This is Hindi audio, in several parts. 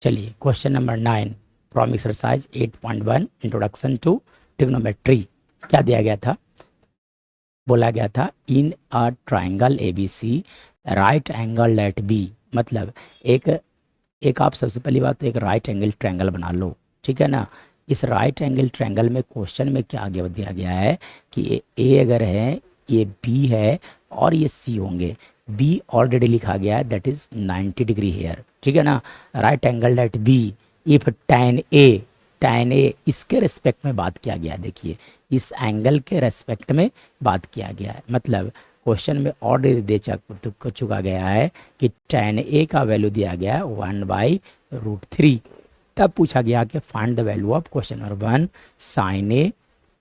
चलिए question number 9 from exercise 8.1 introduction to trigonometry. क्या दिया गया था? बोला गया था in a triangle ABC right angle at B. मतलब एक एक आप सबसे पहली बात तो एक राइट एंगल ट्रायंगल बना लो, ठीक है ना। इस राइट एंगल ट्रायंगल में क्वेश्चन में क्या दिया गया है कि ए अगर है, ये बी है और ये सी होंगे। बी ऑलरेडी लिखा गया है, दैट इज 90 डिग्री हेयर, ठीक है ना। Right angle at B if tan A इसके रेस्पेक्ट में बात किया गया है। देखिए इस एंगल के रेस्पेक्ट में बात किया गया है। मतलब क्वेश्चन में ऑलरेडी दे चुका गया है कि tan ए का वैल्यू दिया गया है 1/√3। तब पूछा गया कि find the value of question number 1 sin A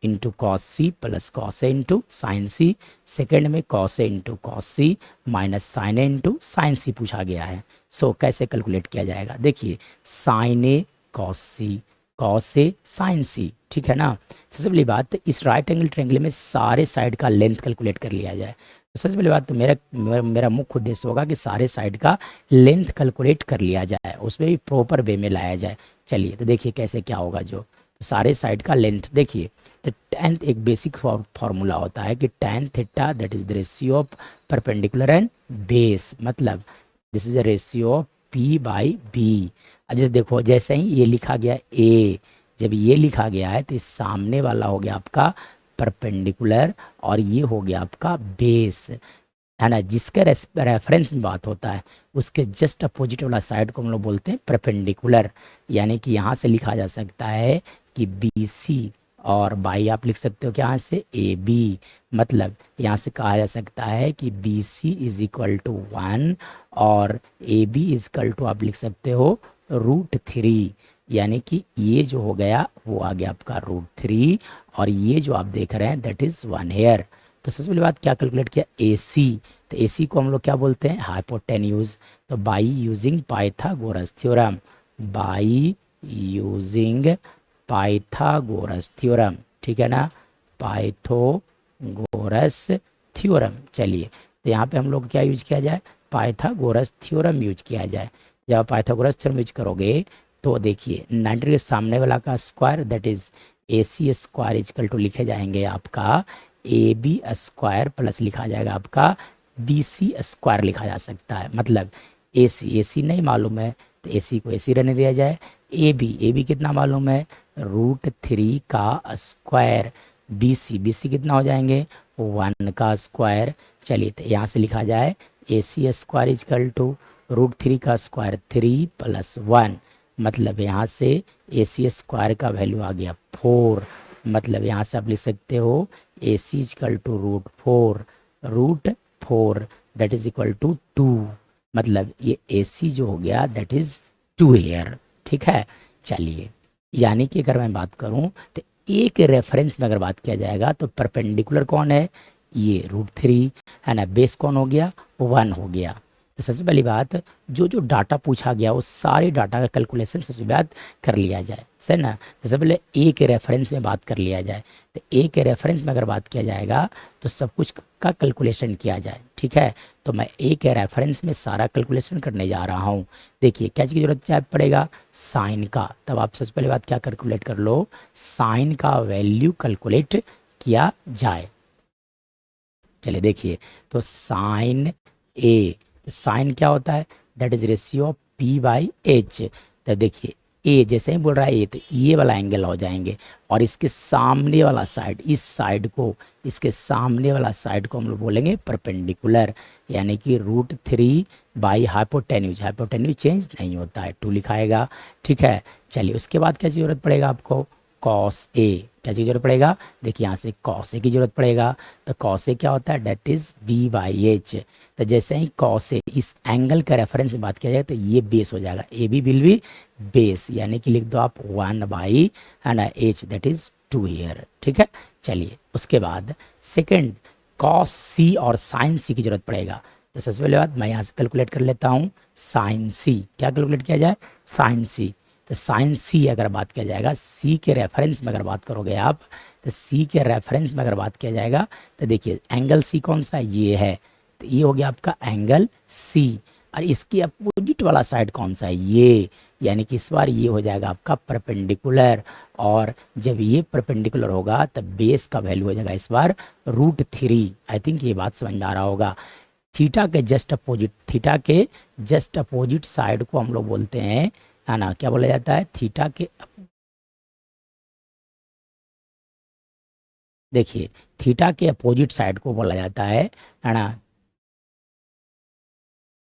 into cos C plus cos A into sine C. Second में cos A into cos C minus sine A into sine C पूछा गया है। सो कैसे कैलकुलेट किया जाएगा? देखिए sine A cos C, cos A sine C, ठीक है ना। सबसे पहली बात इस राइट एंगल ट्रायंगल में सारे साइड का लेंथ कैलकुलेट कर लिया जाए। तो सबसे पहली बात तो मेरा मुख्य उद्देश्य होगा कि सारे साइड का लेंथ कैलकुलेट कर लिया जाए, उसमें भी प्रॉपर वे में लाया जाए। चलिए तो देखिए कैसे क्या होगा। जो तो सारे साइड का लेंथ देखिए, तो tan एक बेसिक फार्मूला होता है कि tan theta that is the ratio of perpendicular and base. मतलब this is a ratio of p/b। अब जैसे देखो, जैसे ही ये लिखा गया a, जब ये लिखा गया है तो इस सामने वाला हो गया आपका परपेंडिकुलर और ये हो गया आपका बेस, है ना। जिसके रेफरेंस में बात होता है उसके जस्ट अपोजिट वाला साइड को हम लोग बोलते हैं परपेंडिकुलर। यानी कि यहाँ से लिखा जा सकता है कि बी सी और बाई आप लिख सकते हो कि यहाँ से ए बी। मतलब यहाँ से कहा जा सकता है कि B C is equal to 1 और A B is equal to आप लिख सकते हो √3। यानी कि ये जो हो गया वो आ गया आपका √3 और ये जो आप देख रहे हैं दैट इज 1 हेयर। तो सबसे पहली बात क्या कैलकुलेट किया? ए सी। तो ए सी को हम लोग क्या बोलते हैं? हाइपोटेन्यूज। तो by using Pythagoras theorem, by using Pythagoras theorem, ठीक है ना, पाइथागोरस थ्योरम। चलिए तो यहाँ पे हम लोग क्या यूज किया जाए? पाइथागोरस थ्योरम यूज किया जाए। जब पाइथागोरस थ्योरम यूज करोगे तो देखिए 90 के सामने वाला का square that is A C square is equal to लिखे जाएंगे आपका ए बी स्क्वायर प्लस लिखा जाएगा आपका बी सी स्क्वायर लिखा जा सकता है। मतलब ए सी नहीं मालूम है तो ए सी को ए सी रहने दिया जाए। ए बी कितना मालूम है? √3 का स्क्वायर। बी सी कितना हो जाएंगे? 1 का स्क्वायर। चलिए तो यहाँ से लिखा जाए ए सी स्क्वायर इजकल टू √3 का स्क्वायर 3 + 1। मतलब यहाँ से ए सी स्क्वायर का वैल्यू आ गया 4। मतलब यहाँ से आप लिख सकते हो A C is equal to √4 that is equal to 2। मतलब ये ए सी जो हो गया दैट इज 2 हेयर, ठीक है। चलिए यानी कि अगर मैं बात करूं तो एक रेफरेंस में अगर बात किया जाएगा तो परपेंडिकुलर कौन है? ये √3 है ना। बेस कौन हो गया? 1 हो गया। तो सबसे पहली बात जो जो डाटा पूछा गया वो सारे डाटा का कैलकुलेशन सबसे बात कर लिया जाए, सही ना। सबसे पहले ए के रेफरेंस में बात कर लिया जाए। तो ए के रेफरेंस में अगर बात किया जाएगा तो सब कुछ का कैलकुलेशन किया जाए, ठीक है। तो मैं ए के रेफरेंस में सारा कैलकुलेशन करने जा रहा हूँ। देखिए क्या चीज़ की जरूरत पड़ेगा? साइन का। तब आप सबसे पहले बात क्या कैलकुलेट कर लो? साइन का वैल्यू कैलकुलेट किया जाए। चलिए देखिए तो साइन ए, साइन क्या होता है? That is ratio of p/h। तो देखिए ए जैसे ही बोल रहा है ए तो ये वाला एंगल हो जाएंगे और इसके सामने वाला साइड, इस साइड को, इसके सामने वाला साइड को हम लोग बोलेंगे परपेंडिकुलर। यानी कि √3 बाई हाइपोटेन्यूज। हाइपोटेन्यूज चेंज नहीं होता है, 2 लिखाएगा, ठीक है। चलिए उसके बाद क्या जरूरत पड़ेगा आपको? Cos A. क्या चीज़ जरूरत पड़ेगा? देखिए यहाँ से कॉस ए की जरूरत पड़ेगा। तो कॉस ए क्या होता है? That is b/h। तो जैसे ही कॉस ए इस एंगल का रेफरेंस में बात किया जाए तो ये बेस हो जाएगा, A B will be base. यानी कि लिख दो आप 1/h दैट इज 2 ईयर, ठीक है। चलिए उसके बाद सेकेंड कॉस सी और साइन सी की जरूरत पड़ेगा। तो सबसे पहले बात मैं यहाँ से कैलकुलेट कर लेता हूँ साइन सी। क्या कैलकुलेट किया जाए? साइन सी। तो साइन सी अगर बात किया जाएगा, सी के रेफरेंस में अगर बात करोगे आप, तो सी के रेफरेंस में अगर बात किया जाएगा तो देखिए एंगल सी कौन सा है? ये है। तो ये हो गया आपका एंगल सी। और इसकी अपोजिट वाला साइड कौन सा है? ये। यानी कि इस बार ये हो जाएगा आपका परपेंडिकुलर, और जब ये परपेंडिकुलर होगा तब बेस का वैल्यू हो जाएगा इस बार √3। आई थिंक ये बात समझ में आ रहा होगा। थीटा के जस्ट अपोजिट साइड को हम लोग बोलते हैं, है ना, क्या बोला जाता है, थीटा के, देखिए थीटा के अपोजिट साइड को बोला जाता है ना,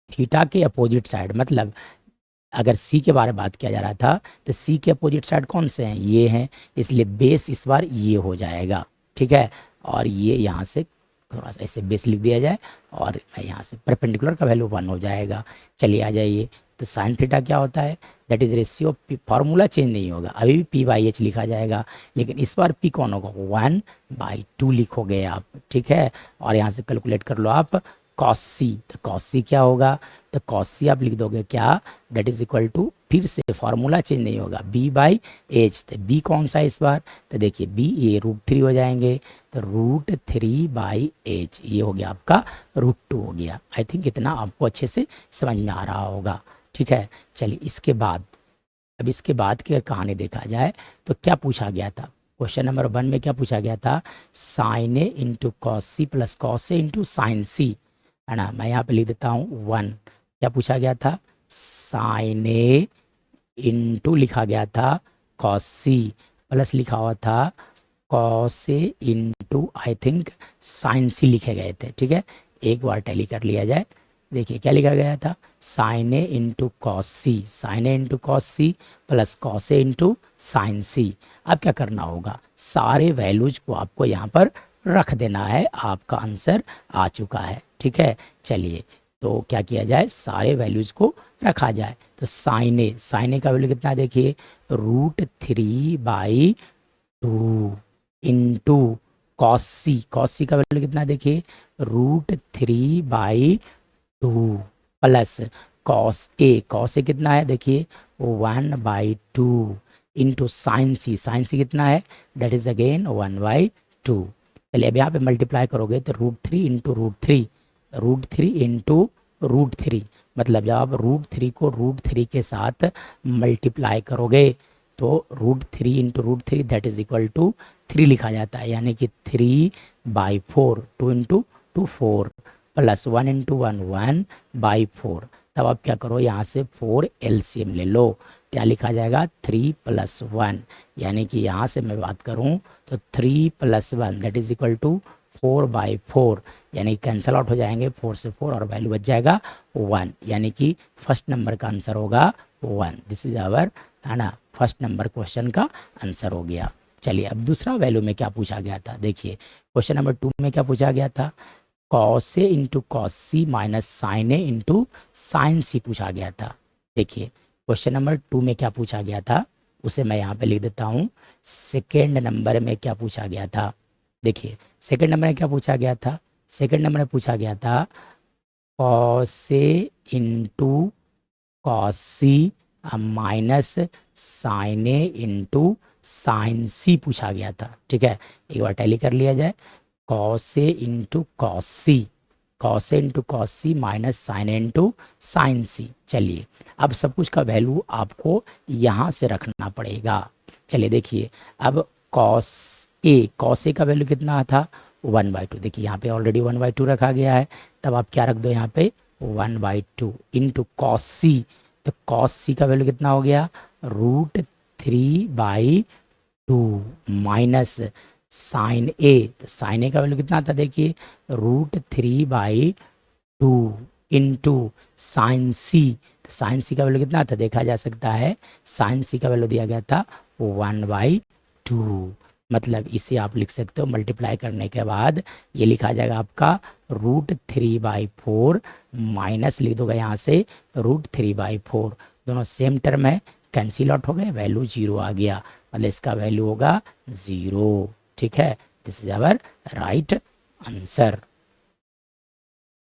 थीटा के अपोजिट साइड मतलब अगर सी के बारे में बात किया जा रहा था तो सी के अपोजिट साइड कौन से हैं, ये हैं, इसलिए बेस इस बार ये हो जाएगा, ठीक है। और ये यहाँ से थोड़ा सा ऐसे बेस लिख दिया जाए और यहाँ से परपेंडिकुलर का वैल्यू 1 हो जाएगा। चलिए आ जाइए, तो साइन थीटा क्या होता है, that is ratio P, formula change नहीं होगा, अभी भी P/H लिखा जाएगा, लेकिन इस बार P कौन होगा, 1/2 लिखोगे आप, ठीक है। और यहाँ से कैलकुलेट कर लो आप कॉस सी, तो कॉस सी क्या होगा, तो कॉस सी आप लिख दोगे क्या, दैट इज इक्वल टू, फिर से फार्मूला चेंज नहीं होगा, B/H, तो B कौन सा है इस बार, तो देखिए B ये √3 हो जाएंगे, तो √3/H ये हो गया आपका √2 हो गया। आई थिंक इतना आपको अच्छे से समझ में आ रहा होगा, ठीक है। चलिए इसके बाद, अब इसके बाद की अगर कहानी देखा जाए तो क्या पूछा गया था, क्वेश्चन नंबर 1 में क्या पूछा गया था, sine A into cos C plus cos A into sine C, है ना। मैं यहाँ पे लिख देता हूँ 1, क्या पूछा गया था, साइन ए इंटू लिखा गया था कॉस सी प्लस लिखा हुआ था cos A into I think sine C लिखे गए थे, ठीक है। एक बार टैली कर लिया जाए, देखिए क्या लिखा गया था, sine A into cos C, sine A into cos C plus cos A into sine C. अब क्या करना होगा, सारे वैल्यूज को आपको यहाँ पर रख देना है, आपका आंसर आ चुका है, ठीक है। चलिए तो क्या किया जाए, सारे वैल्यूज को रखा जाए, तो साइन ए का वैल्यू कितना है, देखिए √3/2 इंटू कॉस सी का वैल्यू कितना है, देखिए √3/2 प्लस कॉस ए कितना है, देखिए 1/2 इंटू साइन सी कितना है, दैट इज अगेन 1/2। चलिए अब यहाँ पे मल्टीप्लाई करोगे तो √3 इंटू √3 इंटू √3, मतलब जब आप √3 को √3 के साथ मल्टीप्लाई करोगे तो √3 into √3 that is equal to 3 लिखा जाता है, यानी कि 3/4, 2 इंटू 2 4 प्लस 1 इंटू 1 1/4। तब आप क्या करो, यहाँ से 4 LCM ले लो, क्या लिखा जाएगा 3 + 1, यानी कि यहाँ से मैं बात करूँ तो 3 + 1 दैट इज इक्वल टू 4/4, यानी कैंसल आउट हो जाएंगे 4 से 4 और वैल्यू बच जाएगा 1, यानी कि फर्स्ट नंबर का आंसर होगा 1। दिस इज आवर, है ना, फर्स्ट नंबर क्वेश्चन का आंसर हो गया। चलिए अब दूसरा वैल्यू में क्या पूछा गया था, देखिए क्वेश्चन नंबर 2 में क्या पूछा गया था, cos A into cos C minus sine A into sine C पूछा गया था। देखिए क्वेश्चन नंबर 2 में क्या पूछा गया था, उसे मैं यहाँ पे लिख देता हूँ। सेकेंड नंबर में क्या पूछा गया था, देखिए सेकेंड नंबर में क्या पूछा गया था, सेकेंड नंबर में पूछा गया था cos A into cos C minus sine A into sine C पूछा गया था, ठीक है। एक बार टैली कर लिया जाए, cos A into cos C minus sine A into sine सी। चलिए अब सब कुछ का वैल्यू आपको यहाँ से रखना पड़ेगा। चलिए देखिए अब कॉस ए का वैल्यू कितना था 1/2, देखिए यहाँ पे ऑलरेडी 1/2 रखा गया है, तब आप क्या रख दो यहाँ पे 1/2 इंटू कॉस सी, तो कॉस सी का वैल्यू कितना हो गया √3/2 माइनस साइन ए, तो साइन ए का वैल्यू कितना था, देखिए √3/2 इंटू साइन सी, तो साइन सी का वैल्यू कितना था, देखा जा सकता है साइन सी का वैल्यू दिया गया था 1/2, मतलब इसे आप लिख सकते हो मल्टीप्लाई करने के बाद ये लिखा जाएगा आपका √3/4 माइनस लिख दोगे यहाँ से √3/4, दोनों सेम टर्म है, कैंसिल आउट हो गए, वैल्यू 0 आ गया, मतलब इसका वैल्यू होगा 0, ठीक है। This is our right answer.